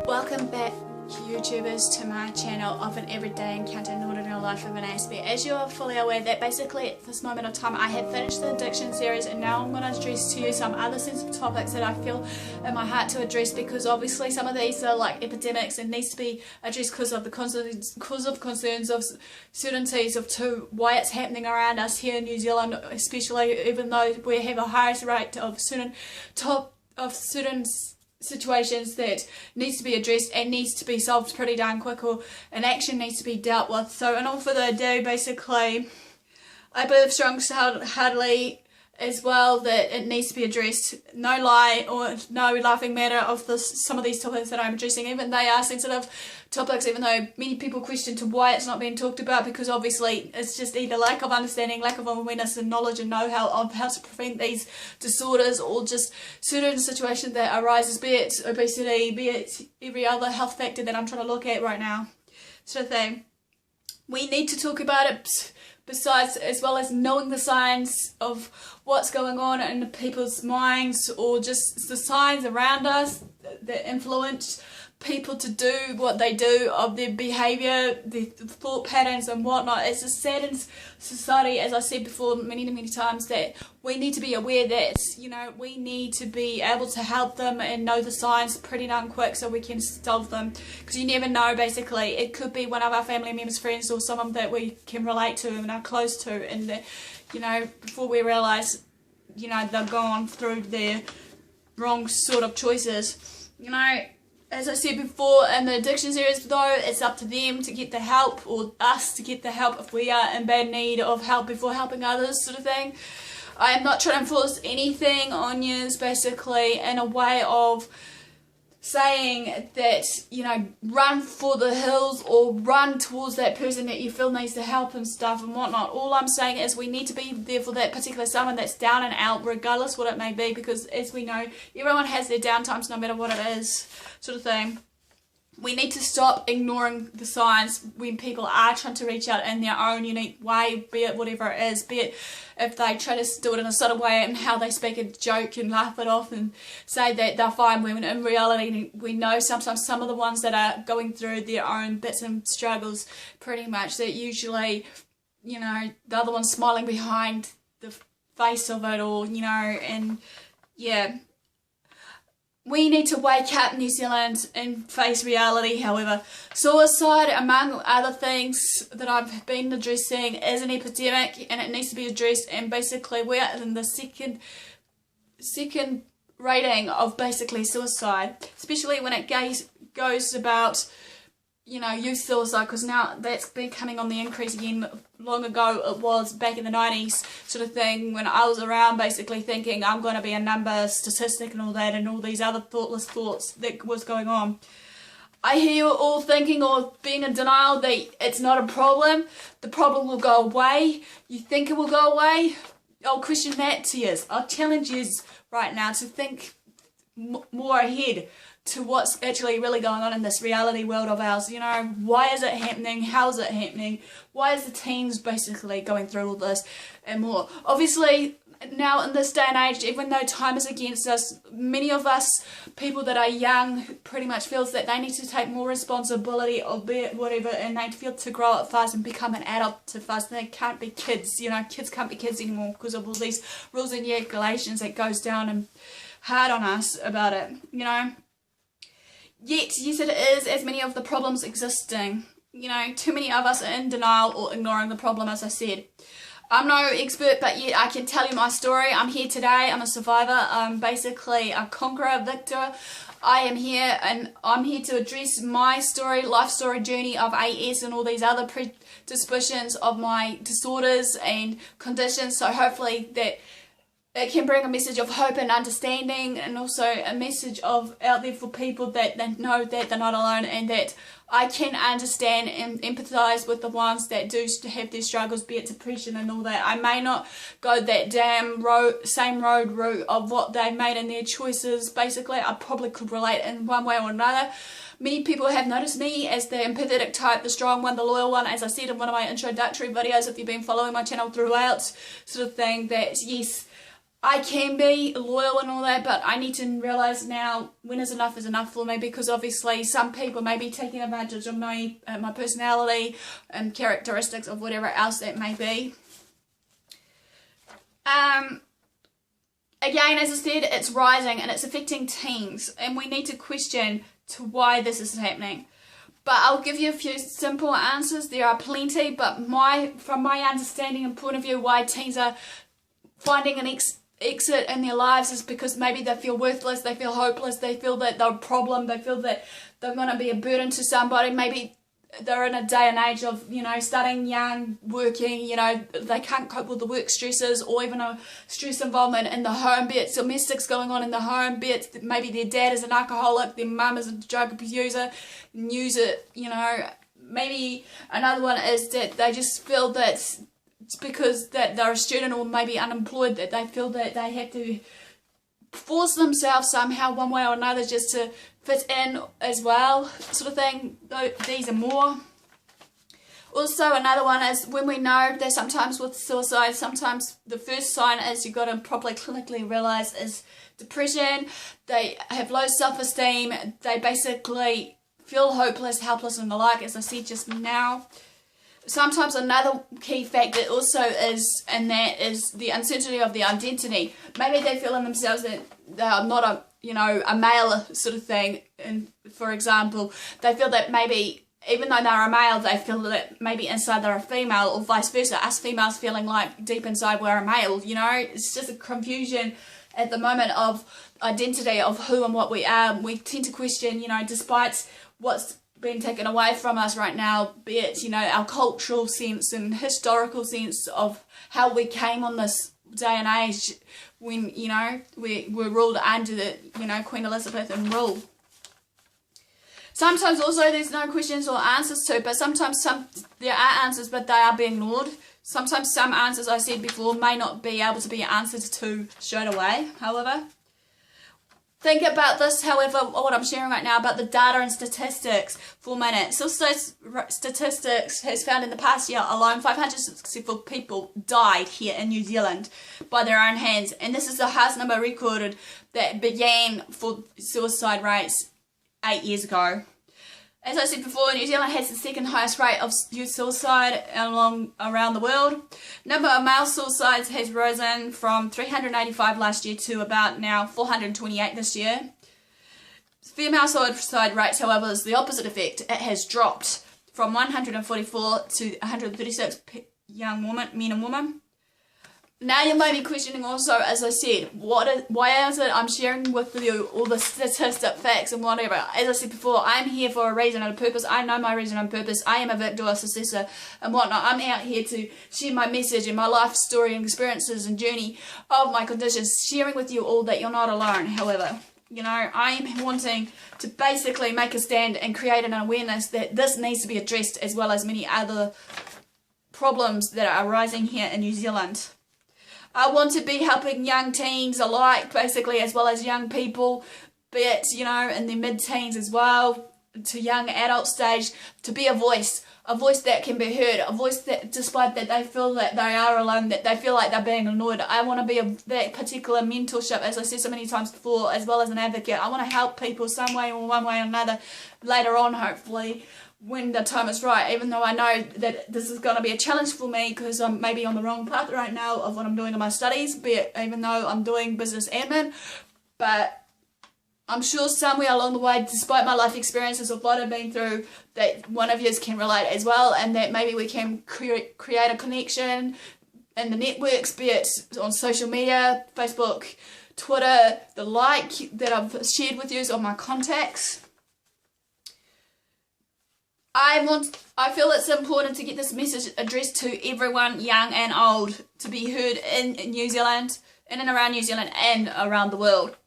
Welcome back, YouTubers, to my channel of an everyday encounter in the ordinary life of an Aspie. As you are fully aware that basically at this moment of time I have finished the addiction series, and now I'm going to address to you some other sensitive topics that I feel in my heart to address, because obviously some of these are like epidemics and needs to be addressed because of the concerns of certainties of why it's happening around us here in New Zealand, especially even though we have a highest rate of certain situations that needs to be addressed and needs to be solved pretty darn quick, or an action needs to be dealt with. So in all further ado, basically I believe strong-heartedly as well that it needs to be addressed. No lie or no laughing matter of some of these topics that I'm addressing. Even they are sensitive topics, even though many people question to why it's not being talked about, because obviously it's just either lack of understanding, lack of awareness and knowledge and know-how of how to prevent these disorders, or just certain situations that arises, be it obesity, be it every other health factor that I'm trying to look at right now, sort of thing. We need to talk about it, besides, as well as knowing the signs of what's going on in people's minds, or just the signs around us that influence people to do what they do, of their behaviour, their thought patterns and whatnot. It's a saddened society, as I said before many times, that we need to be aware that, you know, we need to be able to help them and know the signs pretty darn quick so we can solve them, because you never know. Basically it could be one of our family members, friends, or someone that we can relate to and are close to, and that, you know, before we realise, you know, they're gone through their wrong sort of choices. You know, as I said before in the addiction series though, it's up to them to get the help, or us to get the help if we are in bad need of help before helping others, sort of thing. I am not trying to enforce anything on you, basically in a way of saying that, you know, run for the hills or run towards that person that you feel needs the help and stuff and whatnot. All I'm saying is we need to be there for that particular someone that's down and out, regardless what it may be, because as we know, everyone has their down times no matter what it is, sort of thing. We need to stop ignoring the signs when people are trying to reach out in their own unique way, be it whatever it is, be it if they try to do it in a subtle way and how they speak a joke and laugh it off and say that they're fine, when in reality we know sometimes some of the ones that are going through their own bits and struggles, pretty much, that usually, you know, the other one's smiling behind the face of it all, you know. And yeah, we need to wake up, New Zealand, and face reality. However, suicide, among other things that I've been addressing, is an epidemic and it needs to be addressed. And basically we are in the second rating of basically suicide, especially when it goes about, you know, youth suicide, because now that's been coming on the increase again. Long ago it was back in the 90s, sort of thing, when I was around basically thinking I'm going to be a number, statistic and all that, and all these other thoughtless thoughts that was going on. I hear you all thinking or being in denial that it's not a problem, the problem will go away, you think it will go away. I'll question that to you. I'll challenge you right now to think more ahead to what's actually really going on in this reality world of ours. You know, why is it happening? How is it happening? Why is the teens basically going through all this and more? Obviously, now in this day and age, even though time is against us, many of us people that are young pretty much feels that they need to take more responsibility, or be it whatever, and they feel to grow up fast and become an adult too fast. They can't be kids, you know, kids can't be kids anymore because of all these rules and regulations that goes down and hard on us about it, you know. Yet, yes it is, as many of the problems existing. You know, too many of us are in denial or ignoring the problem, as I said. I'm no expert, but yet I can tell you my story. I'm here today, I'm a survivor, I'm basically a conqueror, a victor. I am here, and I'm here to address my story, life story, journey of AS and all these other predispositions of my disorders and conditions, so hopefully that it can bring a message of hope and understanding, and also a message of out there for people that they know that they're not alone, and that I can understand and empathise with the ones that do have their struggles, be it depression and all that. I may not go that same road route of what they made in their choices. Basically, I probably could relate in one way or another. Many people have noticed me as the empathetic type, the strong one, the loyal one, as I said in one of my introductory videos, if you've been following my channel throughout, sort of thing, that yes, I can be loyal and all that, but I need to realise now when is enough for me, because obviously some people may be taking advantage of my personality and characteristics of whatever else that may be. Again, as I said, it's rising and it's affecting teens, and we need to question to why this is happening. But I'll give you a few simple answers. There are plenty, but from my understanding and point of view, why teens are finding an exit in their lives is because maybe they feel worthless, they feel hopeless, they feel that they're a problem, they feel that they're going to be a burden to somebody. Maybe they're in a day and age of, starting young, working, they can't cope with the work stresses, or even a stress involvement in the home, be it domestics going on in the home, be it maybe their dad is an alcoholic, their mum is a drug abuser, maybe another one is that they just feel that it's because that they're a student or maybe unemployed, that they feel that they have to force themselves somehow one way or another just to fit in as well, sort of thing. These are more. Also, another one is when we know that sometimes with suicide, sometimes the first sign is you've got to properly clinically realise is depression. They have low self-esteem. They basically feel hopeless, helpless and the like, as I said just now. Sometimes another key factor also is, and that is the uncertainty of the identity. Maybe they feel in themselves that they are not a male sort of thing. And for example, they feel that maybe even though they're a male, they feel that maybe inside they're a female, or vice versa. Us females feeling like deep inside we're a male. It's just a confusion at the moment of identity of who and what we are. We tend to question, despite what's being taken away from us right now, be it, our cultural sense and historical sense of how we came on this day and age when, we were ruled under the, Queen Elizabeth and rule. Sometimes also there's no questions or answers to, but sometimes there are answers, but they are being ignored. Sometimes some answers, I said before, may not be able to be answered to straight away, however. Think about this, however, what I'm sharing right now about the data and statistics for a minute. Suicide statistics has found in the past year alone 564 people died here in New Zealand by their own hands. And this is the highest number recorded that began for suicide rates 8 years ago. As I said before, New Zealand has the second highest rate of youth suicide around the world. Number of male suicides has risen from 385 last year to about now 428 this year. Female suicide rates, however, is the opposite effect. It has dropped from 144 to 136 men and women. Now you may be questioning also, as I said, why is it I'm sharing with you all the statistic facts and whatever. As I said before, I'm here for a reason and a purpose. I know my reason and purpose. I am a victor, a successor and whatnot. I'm out here to share my message and my life story and experiences and journey of my conditions, sharing with you all that you're not alone. However, I am wanting to basically make a stand and create an awareness that this needs to be addressed, as well as many other problems that are arising here in New Zealand. I want to be helping young teens alike, basically, as well as young people, be it, in their mid-teens as well, to young adult stage, to be a voice that can be heard, a voice that, despite that they feel that they are alone, that they feel like they're being ignored. I want to be that particular mentorship, as I said so many times before, as well as an advocate. I want to help people some way or one way or another later on, hopefully, when the time is right, even though I know that this is going to be a challenge for me because I'm maybe on the wrong path right now of what I'm doing in my studies, even though I'm doing business admin. But I'm sure somewhere along the way, despite my life experiences of what I've been through, that one of you can relate as well, and that maybe we can create a connection in the networks, be it on social media, Facebook, Twitter, the like that I've shared with you on my contacts. I feel it's important to get this message addressed to everyone, young and old, to be heard in New Zealand, in and around New Zealand and around the world.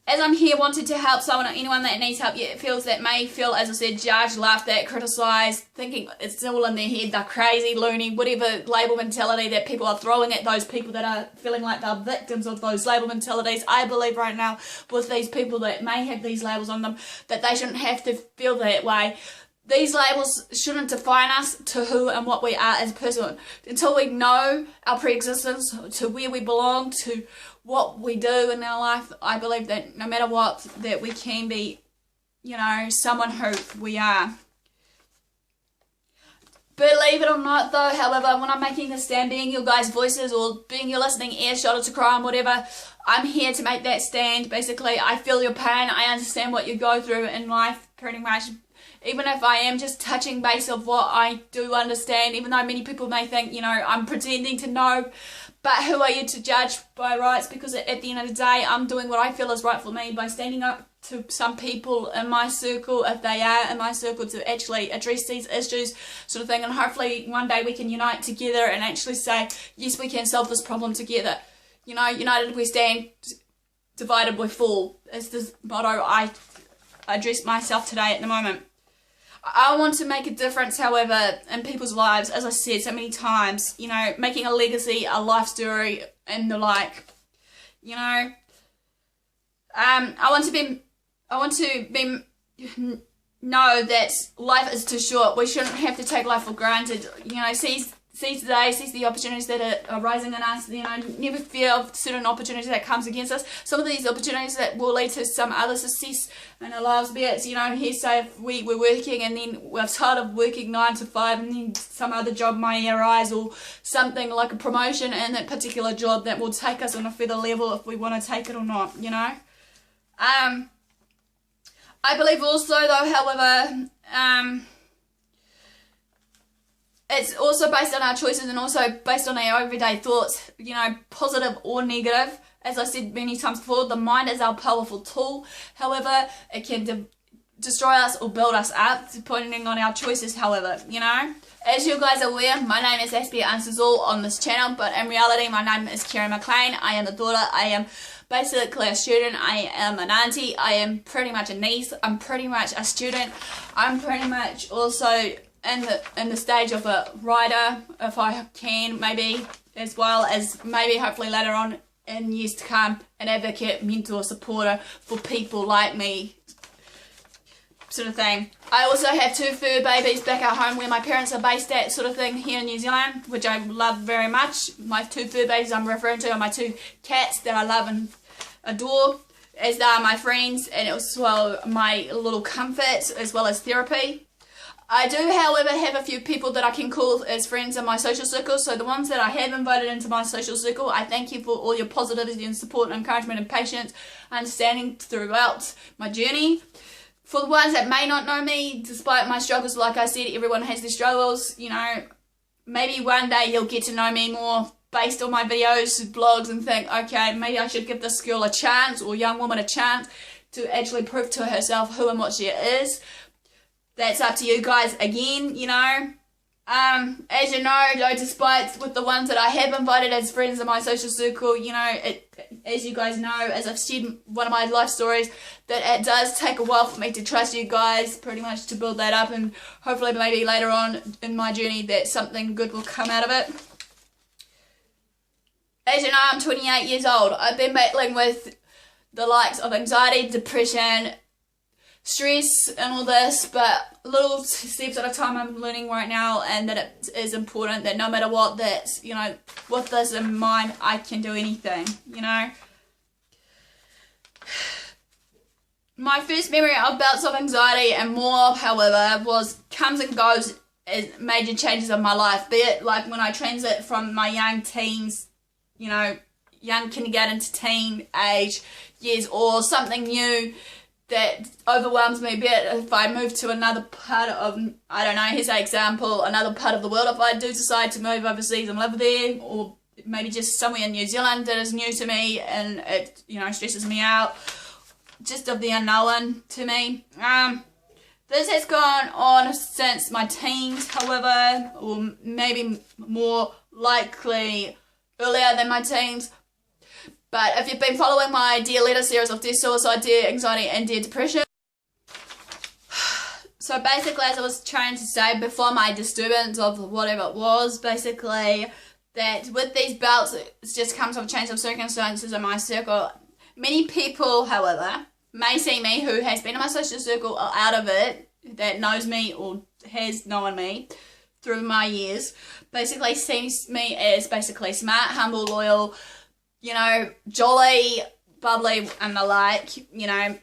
As I'm here wanting to help someone or anyone that needs help, yet feels that may feel, as I said, judged, laughed at, criticised, thinking it's all in their head, they're crazy, loony, whatever label mentality that people are throwing at those people that are feeling like they're victims of those label mentalities. I believe right now with these people that may have these labels on them that they shouldn't have to feel that way. these labels shouldn't define us to who and what we are as a person. Until we know our pre-existence, to where we belong, to what we do in our life, I believe that no matter what, that we can be, you know, someone who we are. Believe it or not though, however, when I'm making this stand, being your guys' voices or being your listening ear, shoulder to cry on, whatever, I'm here to make that stand. Basically, I feel your pain, I understand what you go through in life, pretty much. Even if I am just touching base of what I do understand, even though many people may think, you know, I'm pretending to know, but who are you to judge by rights? Because at the end of the day, I'm doing what I feel is right for me by standing up to some people in my circle, if they are in my circle, to actually address these issues, sort of thing. And hopefully one day we can unite together and actually say, yes, we can solve this problem together. You know, united we stand, divided we fall. Is the motto I address myself today at the moment. I want to make a difference, however, in people's lives, as I said so many times, you know, making a legacy, a life story, and the like. You know, I want to know that life is too short. We shouldn't have to take life for granted. You know, seize today, seize the opportunities that are rising in us. You know, never fear of certain opportunities that comes against us. Some of these opportunities that will lead to some other success in our lives, be it, you know, here say if we're working and then we're tired of working 9 to 5 and then some other job may arise, or something like a promotion in that particular job that will take us on a further level if we want to take it or not, you know. I believe also though, however, it's also based on our choices and also based on our everyday thoughts, you know, positive or negative. As I said many times before, the mind is our powerful tool. However, it can destroy us or build us up, depending on our choices, however, you know. As you guys are aware, my name is AspieAnswersAll on this channel, but in reality, my name is Karen McLean. I am a daughter. I am basically a student. I am an auntie. I am pretty much a niece. I'm pretty much a student. I'm pretty much also in the stage of a writer, if I can, maybe, as well as maybe hopefully later on in years to come, an advocate, mentor, supporter for people like me, sort of thing. I also have 2 fur babies back at home where my parents are based at, sort of thing, here in New Zealand, which I love very much. My 2 fur babies I'm referring to are my 2 cats that I love and adore, as they are my friends, and as well my little comfort, as well as therapy. I do, however, have a few people that I can call as friends in my social circle. So the ones that I have invited into my social circle, I thank you for all your positivity and support and encouragement and patience, understanding throughout my journey. For the ones that may not know me, despite my struggles, like I said, everyone has their struggles, you know, maybe one day you'll get to know me more based on my videos, blogs, and think, okay, maybe I should give this girl a chance, or young woman a chance, to actually prove to herself who and what she is. That's up to you guys again, you know. As you know, though, despite with the ones that I have invited as friends in my social circle, you know, as you guys know, as I've said one of my life stories, that it does take a while for me to trust you guys, pretty much to build that up, and hopefully maybe later on in my journey that something good will come out of it. As you know, I'm 28 years old. I've been battling with the likes of anxiety, depression, stress and all this, but little steps at a time I'm learning right now, and that it is important that no matter what, that, you know, with this in mind, I can do anything, you know. My first memory of bouts of anxiety and more, however, comes and goes as major changes of my life, be it like when I transit from my young teens, you know, young kindergarten to teen age years, or something new that overwhelms me a bit. If I move to another part of, I don't know, here's an example, another part of the world, if I do decide to move overseas and live there, or maybe just somewhere in New Zealand that is new to me and it, you know, stresses me out, just of the unknown to me. This has gone on since my teens, however, or maybe more likely earlier than my teens. But if you've been following my Dear Letter series of Dear Suicide, Dear Anxiety and Dear Depression, so basically, as I was trying to say before, my disturbance of whatever it was, basically, that with these bouts, it just comes with a change of circumstances in my circle. Many people, however, may see me who has been in my social circle or out of it, that knows me or has known me through my years basically sees me as basically smart, humble, loyal, you know, jolly, bubbly, and the like. You know,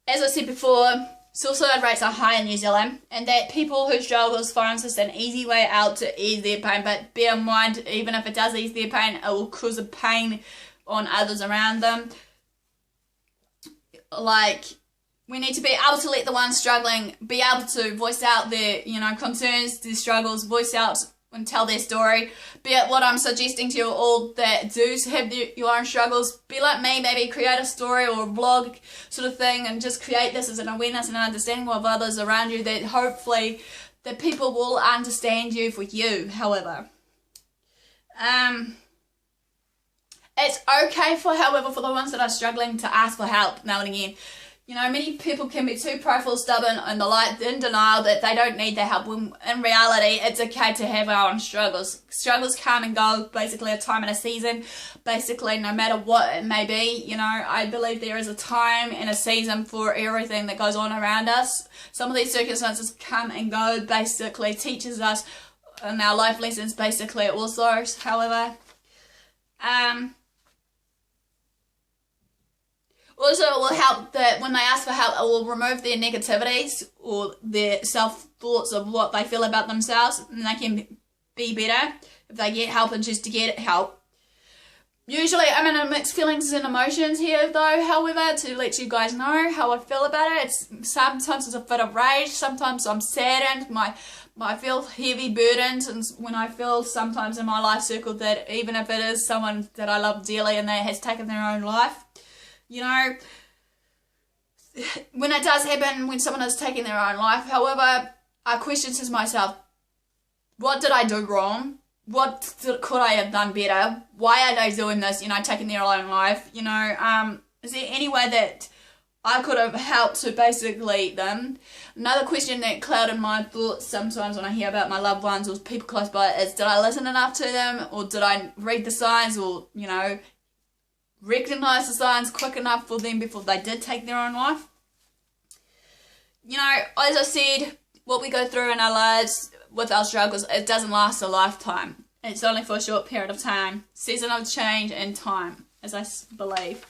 as I said before, suicide rates are high in New Zealand, and that people who struggle find this an easy way out to ease their pain. But bear in mind, even if it does ease their pain, it will cause a pain on others around them. Like, we need to be able to let the ones struggling be able to voice out their, you know, concerns, their struggles, voice out and tell their story. Be it what I'm suggesting to you all that do have your own struggles. Be like me, maybe create a story or a vlog sort of thing, and just create this as an awareness and understanding of others around you, that hopefully that people will understand you for you. However, it's okay however, for the ones that are struggling to ask for help now and again. You know, many people can be too prideful, stubborn, and the like, in denial that they don't need the help, when in reality, it's okay to have our own struggles. Struggles come and go, basically a time and a season, basically no matter what it may be. You know, I believe there is a time and a season for everything that goes on around us. Some of these circumstances come and go, basically teaches us in our life lessons, basically also, however. Also, it will help that when they ask for help, it will remove their negativities or their self-thoughts of what they feel about themselves, and they can be better if they get help and choose to get help. Usually, I'm in a mixed feelings and emotions here, though, however, to let you guys know how I feel about it. Sometimes it's a fit of rage, sometimes I'm saddened, I feel heavy burdened, and when I feel sometimes in my life circle that even if it is someone that I love dearly and that has taken their own life, you know, when it does happen, when someone is taking their own life, however, I question to myself, what did I do wrong? What could I have done better? Why are they doing this, you know, taking their own life? You know, is there any way that I could have helped to basically them? Another question that clouded my thoughts sometimes when I hear about my loved ones or people close by is, did I listen enough to them? Or did I read the signs, or, you know, recognize the signs quick enough for them before they did take their own life? You know, as I said, what we go through in our lives with our struggles, it doesn't last a lifetime. It's only for a short period of time. Season of change and time, as I believe.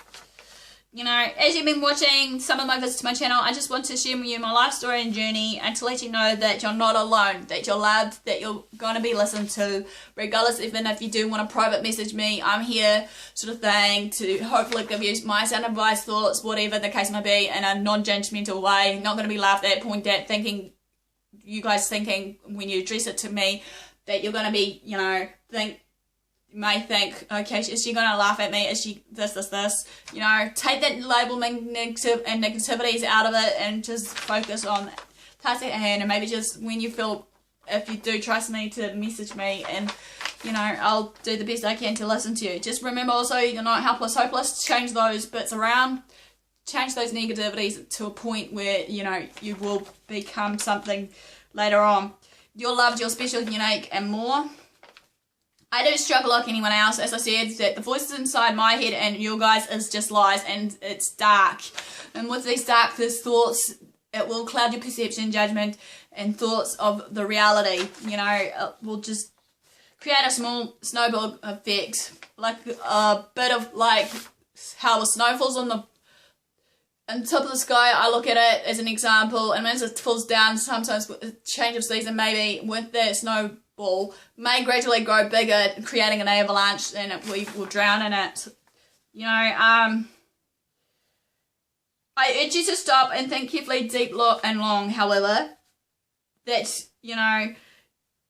You know, as you've been watching some of my visits to my channel, I just want to share with you my life story and journey, and to let you know that you're not alone, that you're loved, that you're going to be listened to, regardless. Even if you do want to private message me, I'm here, sort of thing, to hopefully give you my sound advice, thoughts, whatever the case may be, in a non-judgmental way. Not going to be laughed at, pointed at, thinking, you guys thinking when you address it to me, that you're going to be, you know, may think, okay, is she going to laugh at me? Is she this? You know, take that labeling and negativities out of it and just focus on task at hand. And maybe just when you feel, if you do trust me, to message me, and, you know, I'll do the best I can to listen to you. Just remember also, you're not helpless, hopeless. Change those bits around. Change those negativities to a point where, you know, you will become something later on. You're loved, you're special, unique, and more. I do struggle like anyone else. As I said, that the voices inside my head and your guys is just lies, and it's dark. And with these darkest thoughts, it will cloud your perception, judgment, and thoughts of the reality. You know, it will just create a small snowball effect, like a bit of like how the snow falls on the top of the sky. I look at it as an example, and as it falls down, sometimes with a change of season, maybe with the snowball may gradually grow bigger, creating an avalanche, and we will drown in it. You know, I urge you to stop and think carefully, deep, and long, however, that, you know,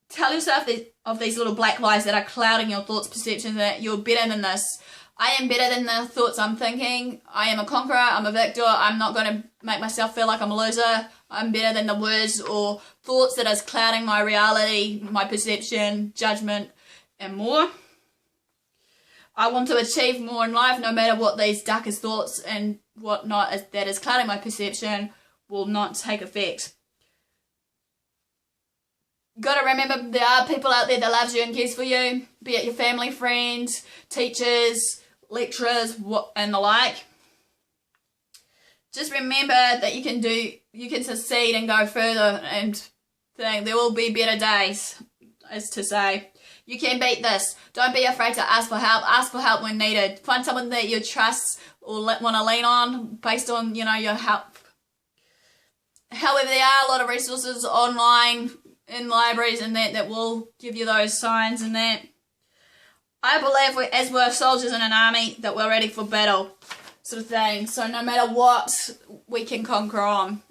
tell yourself of these little black lies that are clouding your thoughts, perception, that you're better than this. I am better than the thoughts I'm thinking. I am a conqueror. I'm a victor. I'm not going to make myself feel like I'm a loser. I'm better than the words or thoughts that is clouding my reality, my perception, judgment, and more. I want to achieve more in life, no matter what these darkest thoughts and whatnot that is clouding my perception will not take effect. Got to remember, there are people out there that loves you and cares for you, be it your family, friends, teachers, lecturers, and the like. just remember that you can succeed and go further, and there will be better days, as to say. You can beat this. Don't be afraid to ask for help. Ask for help when needed. Find someone that you trust or want to lean on based on, your help. However, there are a lot of resources online in libraries and that will give you those signs and that. I believe as we're soldiers in an army that we're ready for battle, sort of thing. So no matter what, we can conquer on.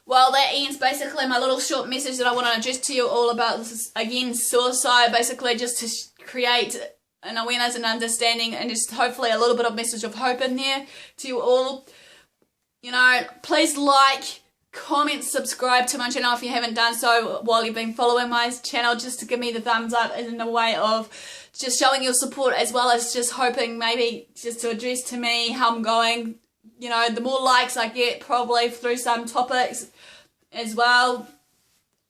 Well, that ends basically my little short message that I want to address to you all about this, again, suicide, basically just to create an awareness and understanding and just hopefully a little bit of message of hope in there to you all. Please like, comment, subscribe to my channel if you haven't done so while you've been following my channel, just to give me the thumbs up in a way of just showing your support, as well as just hoping maybe just to address to me how I'm going. The more likes I get, probably through some topics as well,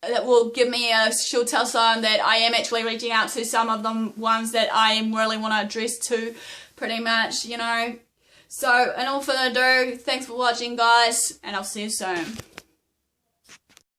that will give me a sure tell sign that I am actually reaching out to some of them ones that I really want to address to, pretty much, So, and all further ado, thanks for watching, guys, and I'll see you soon.